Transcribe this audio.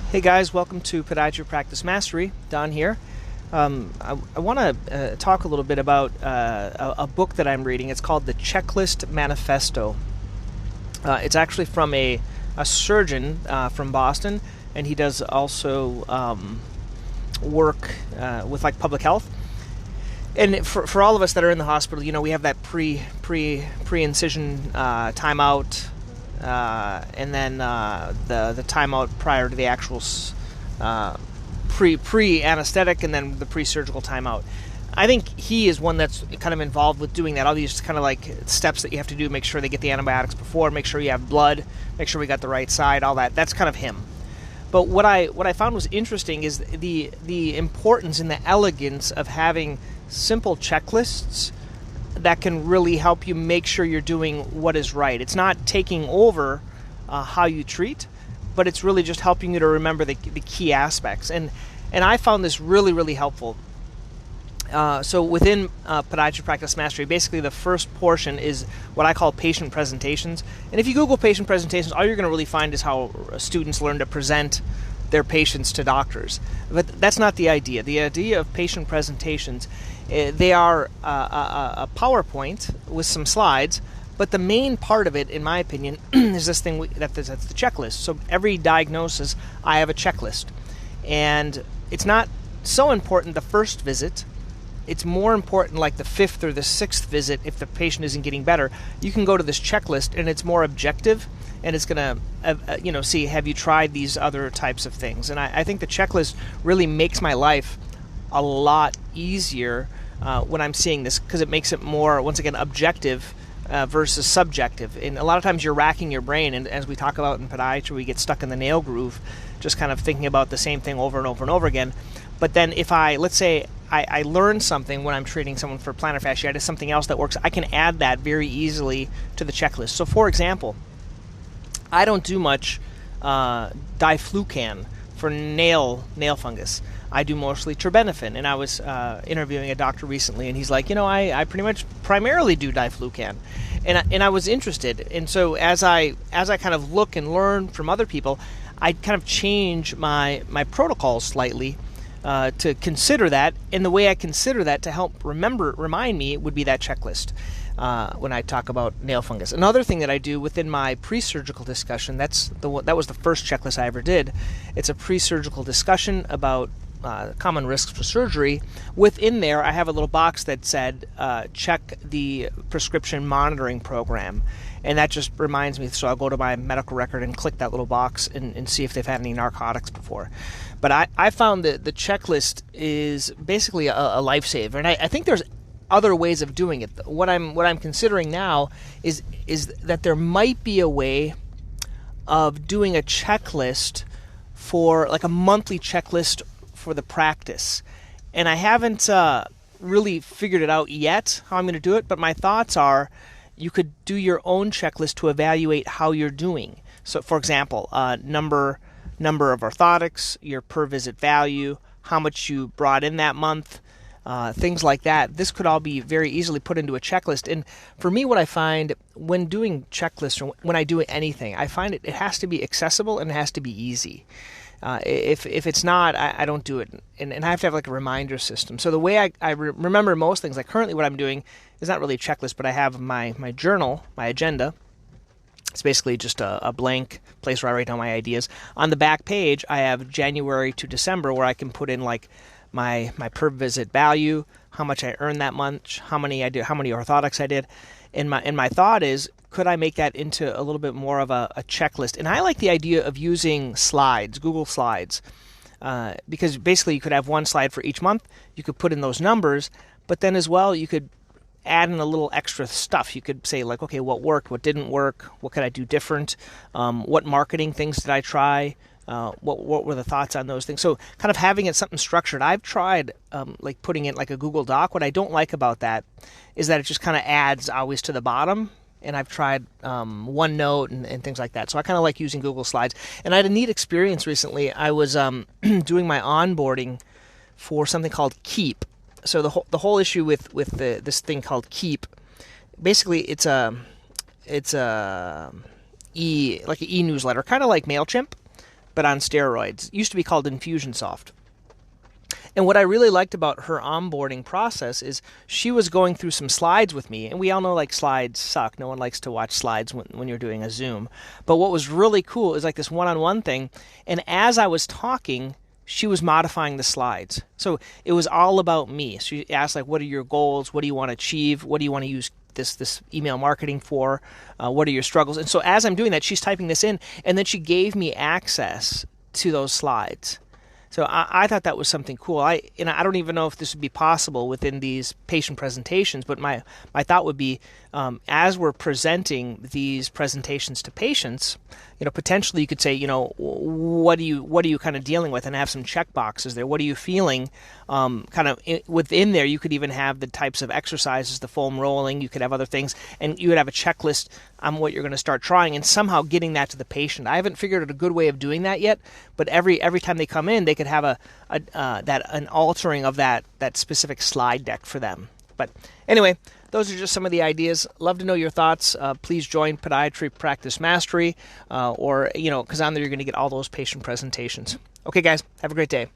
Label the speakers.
Speaker 1: Hey guys, welcome to Podiatry Practice Mastery. Don here. I want to talk a little bit about a book that I'm reading. It's called the Checklist Manifesto. It's actually from a surgeon from Boston, and he does also work with like public health. And for all of us that are in the hospital, you know, we have that pre-incision timeout. And then the timeout prior to the actual pre-anesthetic, and then the pre-surgical timeout. I think he is one that's kind of involved with doing that. All these kind of like steps that you have to do, make sure they get the antibiotics before, make sure you have blood, make sure we got the right side, all that. That's kind of him. But what I found was interesting is the importance and the elegance of having simple checklists that can really help you make sure you're doing what is right. It's not taking over how you treat, but it's really just helping you to remember the key aspects. And I found this really, really helpful. So within Podiatry Practice Mastery, basically the first portion is what I call patient presentations. And if you Google patient presentations, all you're going to really find is how students learn to present their patients to doctors. But that's not the idea. The idea of patient presentations, they are a PowerPoint with some slides, but the main part of it, in my opinion, is this thing that's the checklist. So every diagnosis, I have a checklist. And it's not so important the first visit. It's more important like the fifth or the sixth visit if the patient isn't getting better. You can go to this checklist, and it's more objective, and it's going to, see, have you tried these other types of things? And I think the checklist really makes my life a lot easier when I'm seeing this, because it makes it more, once again, objective versus subjective. And a lot of times you're racking your brain, and as we talk about in podiatry, we get stuck in the nail groove, just kind of thinking about the same thing over and over and over again. But then if let's say I learn something when I'm treating someone for plantar fasciitis, something else that works, I can add that very easily to the checklist. So for example, I don't do much diflucan for nail fungus. I do mostly terbinafine, and I was interviewing a doctor recently, and he's like, I pretty much primarily do diflucan, and I was interested, and so as I kind of look and learn from other people, I kind of change my protocol slightly to consider that, and the way I consider that to help remind me would be that checklist. When I talk about nail fungus. Another thing that I do within my pre-surgical discussion, that was the first checklist I ever did. It's a pre-surgical discussion about common risks for surgery. Within there, I have a little box that said, check the prescription monitoring program. And that just reminds me, so I'll go to my medical record and click that little box and see if they've had any narcotics before. But I found that the checklist is basically a lifesaver. And I think there's other ways of doing it. What I'm considering now is that there might be a way of doing a checklist for like a monthly checklist for the practice. And I haven't really figured it out yet how I'm going to do it, but my thoughts are you could do your own checklist to evaluate how you're doing. So for example, number of orthotics, your per visit value, how much you brought in that month, things like that. This could all be very easily put into a checklist. And for me, what I find when doing checklists or when I do anything, I find it has to be accessible and it has to be easy. If it's not, I don't do it. And I have to have like a reminder system. So the way I remember most things, like currently what I'm doing is not really a checklist, but I have my journal, my agenda. It's basically just a blank place where I write down my ideas. On the back page, I have January to December where I can put in like my per visit value, how much I earned that month, how many orthotics I did. And my thought is, could I make that into a little bit more of a checklist? And I like the idea of using slides, Google Slides, because basically you could have one slide for each month. You could put in those numbers, but then as well you could add in a little extra stuff. You could say like, okay, what worked, what didn't work, what could I do different, what marketing things did I try, what were the thoughts on those things. So kind of having it something structured. I've tried like putting it like a Google Doc. What I don't like about that is that it just kind of adds always to the bottom. And I've tried OneNote and things like that. So I kind of like using Google Slides. And I had a neat experience recently. I was doing my onboarding for something called Keep. So the whole issue with this thing called Keep, basically it's a e-newsletter, kind of like MailChimp, but on steroids. It used to be called Infusionsoft. And what I really liked about her onboarding process is she was going through some slides with me, and we all know like slides suck. No one likes to watch slides when you're doing a Zoom. But what was really cool is like this one-on-one thing, and as I was talking, she was modifying the slides. So it was all about me. She asked like, what are your goals? What do you want to achieve? What do you want to use this email marketing for? What are your struggles? And so as I'm doing that, she's typing this in, and then she gave me access to those slides. So I thought that was something cool. I don't even know if this would be possible within these patient presentations, but my thought would be, as we're presenting these presentations to patients, potentially you could say, what are you kind of dealing with, and have some check boxes there. What are you feeling? Within there, you could even have the types of exercises, the foam rolling. You could have other things, and you would have a checklist on what you're going to start trying, and somehow getting that to the patient. I haven't figured out a good way of doing that yet, but every time they come in, they could have an altering of that specific slide deck for them. But anyway, those are just some of the ideas. Love to know your thoughts. Please join Podiatry Practice Mastery, or because on there you're going to get all those patient presentations. Okay, guys, have a great day.